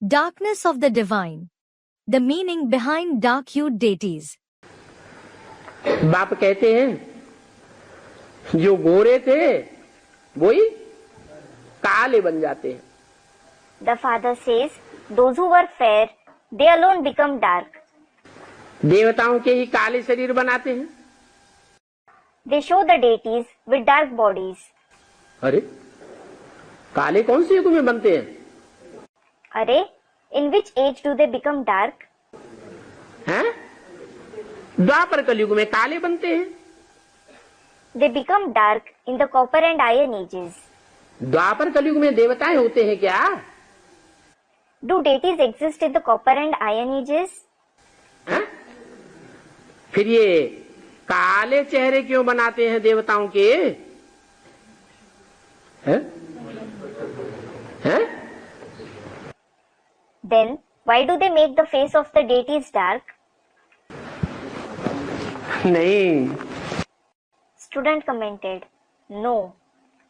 Darkness of the divine. The meaning behind dark-hued deities. बाप कहते हैं जो गोरे थे वही काले बन जाते हैं. The father says, those who were fair, they alone become dark. देवताओं के ही काले शरीर बनाते हैं. They show the deities with dark bodies. अरे काले कौन से युग में बनते हैं? अरे, in which age do they become dark? हैं? द्वापर कलयुग में काले बनते हैं. They become dark in the copper and iron ages. द्वापर कलयुग में देवताएं होते हैं क्या? Do deities exist in the copper and iron ages? हैं? फिर ये काले चेहरे क्यों बनाते हैं देवताओं के? हैं? हैं? Then, why do they make the face of the deities dark? नहीं. Student commented, no.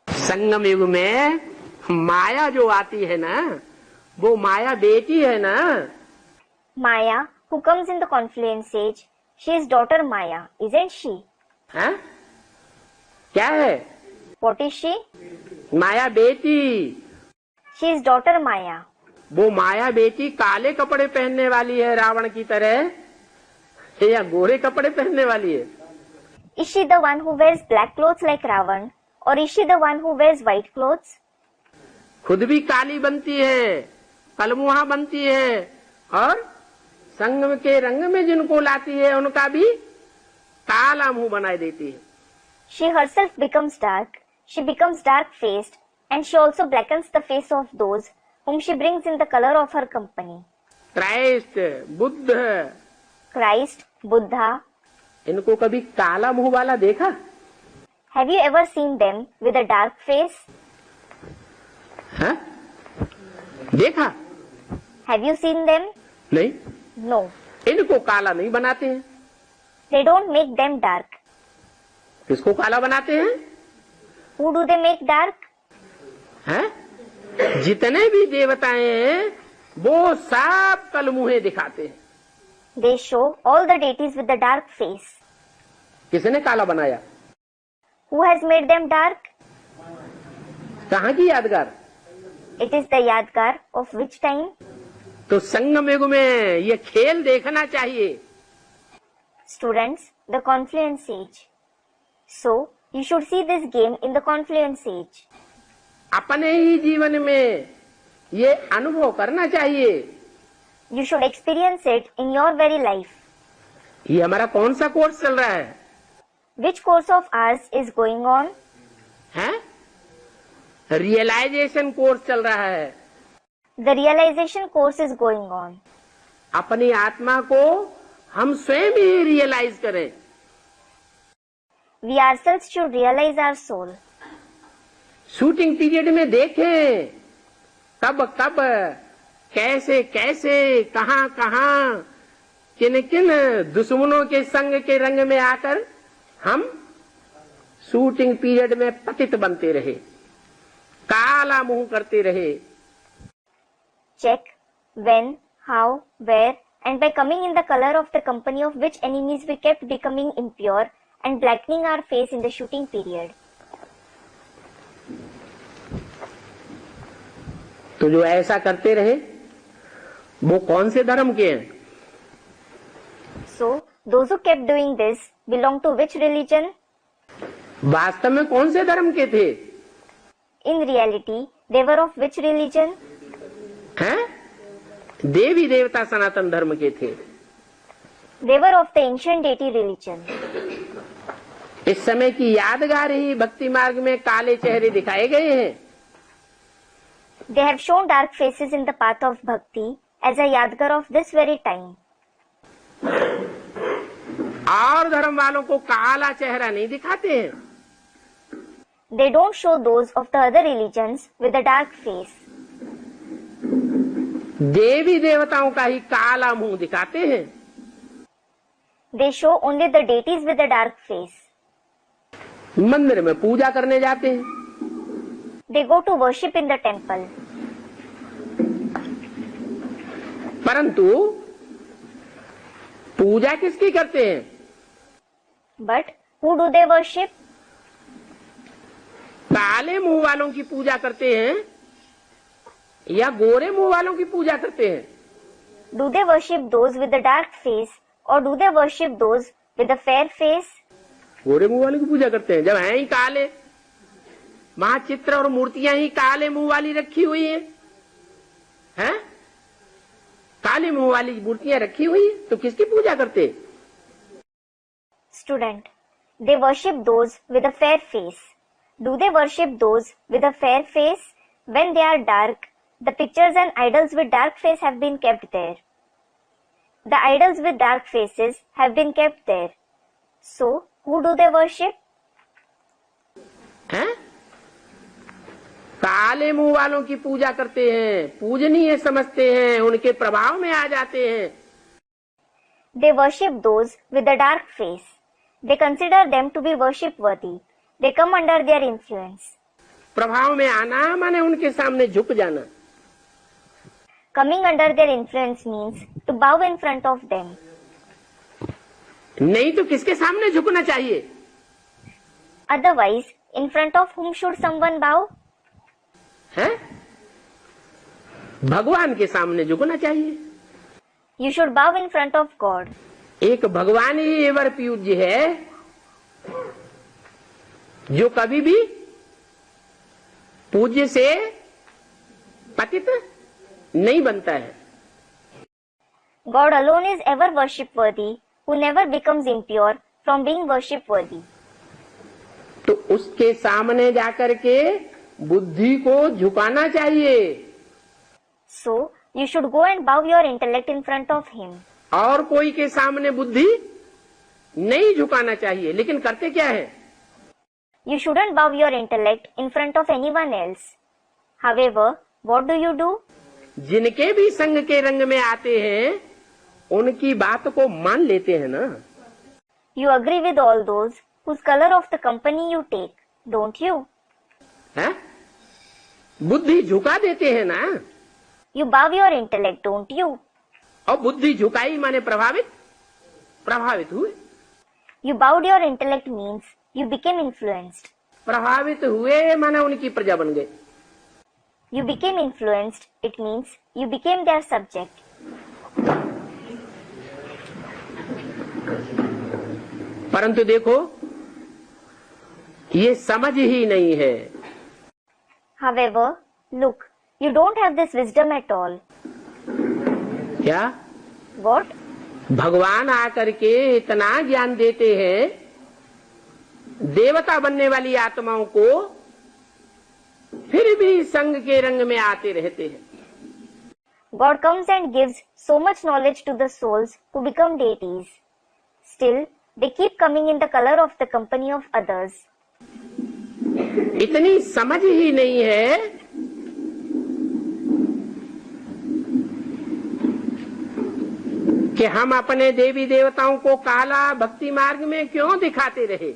संगम युग में माया जो आती है ना, वो माया बेटी है ना. Maya, who comes in the confluence age, she is daughter Maya, isn't she? हैं? क्या है? What is she? माया बेटी. She is daughter Maya. वो माया बेटी काले कपड़े पहनने वाली है रावण की तरह या गोरे कपड़े पहनने वाली है? Is she the one who wears black clothes like Ravan, or is she the one who wears white clothes? खुद भी काली बनती है, कलमुहा बनती है, और संगम के रंग में जिनको लाती है उनका भी काला मुंह बनाई देती है. She herself becomes dark, she becomes dark-faced, and she also blackens the face of those whom she brings in the color of her company. Christ, Buddha, Christ, Buddha. इनको कभी काला मुंह वाला देखा? Have you ever seen them with a dark face? है? देखा? Have you seen them? नहीं. No. इनको काला नहीं बनाते हैं. They don't make them dark. किसको काला बनाते हैं? Who do they make dark? हैं? जितने भी देवताएं हैं वो सब कलमुहे दिखाते हैं. They show all the deities with the dark face. किसने काला बनाया? Who has made them dark? कहाँ की यादगार? It is the Yadgar of which time? तो संगम युग में ये खेल देखना चाहिए. Students, the confluence age. So, you should see this game in the confluence age. अपने ही जीवन में ये अनुभव करना चाहिए. You should experience it in your very life. ये हमारा कौन सा कोर्स चल रहा है? Which course of ours is going on? हैं? रियलाइजेशन कोर्स चल रहा है. The realization course is going on. अपनी आत्मा को हम स्वयं ही रियलाइज करें. We ourselves should realize our soul. Shooting period में देखें कब कब कैसे कैसे कहां कहां किन किन दुश्मनों के संग के रंग में आकर हम शूटिंग पीरियड में पतित बनते रहे, काला मुंह करते रहे. Check when, how, where, and by coming in the color of the company of which enemies we kept becoming impure and blackening our face in the shooting period. तो जो ऐसा करते रहे वो कौन से धर्म के हैं? So, those who kept doing this belong to which religion? वास्तव में कौन से धर्म के थे? In reality, they were of which religion? हैं? देवी देवता सनातन धर्म के थे. They were of the ancient deity religion. इस समय की यादगार ही भक्ति मार्ग में काले चेहरे दिखाए गए हैं. They have shown dark faces in the path of bhakti as a yadgar of this very time. और धर्म वालों को काला चेहरा नहीं दिखाते हैं. They don't show those of the other religions with a dark face. देवी देवताओं का ही काला मुंह दिखाते हैं. They show only the deities with a dark face. मंदिर में पूजा करने जाते हैं. They go to worship in the temple. परंतु पूजा किसकी करते हैं? But who do they worship? काले मुंह वालों की पूजा करते हैं या गोरे मुंह वालों की पूजा करते हैं? Do they worship those with the dark face or do they worship those with the fair face? गोरे मुंह वालों की पूजा करते हैं। जब हैं ही काले, वहां चित्र और मूर्तियां ही काले मुंह वाली रखी हुई हैं, काले मुंह वाली मूर्तियां रखी हुई है, तो किसकी पूजा करते? Student, they worship those with a fair face. Do they worship those with a fair face? When they are dark, the pictures and idols with dark face have been kept there. The idols with dark faces have been kept there. So, who do they worship? हैं? काले मुंह वालों की पूजा करते हैं, पूजनीय समझते हैं, उनके प्रभाव में आ जाते हैं। They worship those with the dark face. They consider them to be worship worthy. They come under their influence. प्रभाव में आना माने उनके सामने झुक जाना। Coming under their influence means to bow in front of them. नहीं तो किसके सामने झुकना चाहिए? Otherwise, in front of whom should someone bow? है? भगवान के सामने झुकना चाहिए। You should bow in front of God. एक भगवान ही एवर पूज्य है जो कभी भी पूज्य से पतित नहीं बनता है। God alone is ever worship worthy, who never becomes impure from being worship worthy. तो उसके सामने जाकर के बुद्धि को झुकाना चाहिए। So, you should go and bow your intellect in front of him. और कोई के सामने बुद्धि नहीं झुकाना चाहिए, लेकिन करते क्या है? You shouldn't bow your intellect in front of anyone else. However, what do you do? जिनके भी संग के रंग में आते हैं उनकी बात को मान लेते हैं ना। You agree with all those whose color of the company you take, don't you? है? बुद्धि झुका देते हैं ना। You bow your intellect, don't you? और बुद्धि झुकाई माने प्रभावित हुए। You bowed your intellect means you became influenced. प्रभावित हुए माने उनकी प्रजा बन गए। You became influenced, it means you became their subject. परंतु देखो, ये समझ ही नहीं है। However, look, you don't have this wisdom at all. क्या? What? भगवान आकर के इतना ज्ञान देते हैं देवता बनने वाली आत्माओं को, फिर भी संग के रंग में आते रहते हैं। God comes and gives so much knowledge to the souls who become deities. Still, they keep coming in the color of the company of others. इतनी समझ ही नहीं है कि हम अपने देवी देवताओं को काला भक्ति मार्ग में क्यों दिखाते रहे।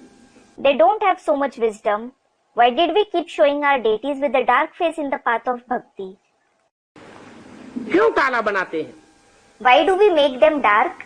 They don't have so much wisdom. Why did we keep showing our deities with the dark face in the path of bhakti? क्यों काला बनाते हैं? Why do we make them dark?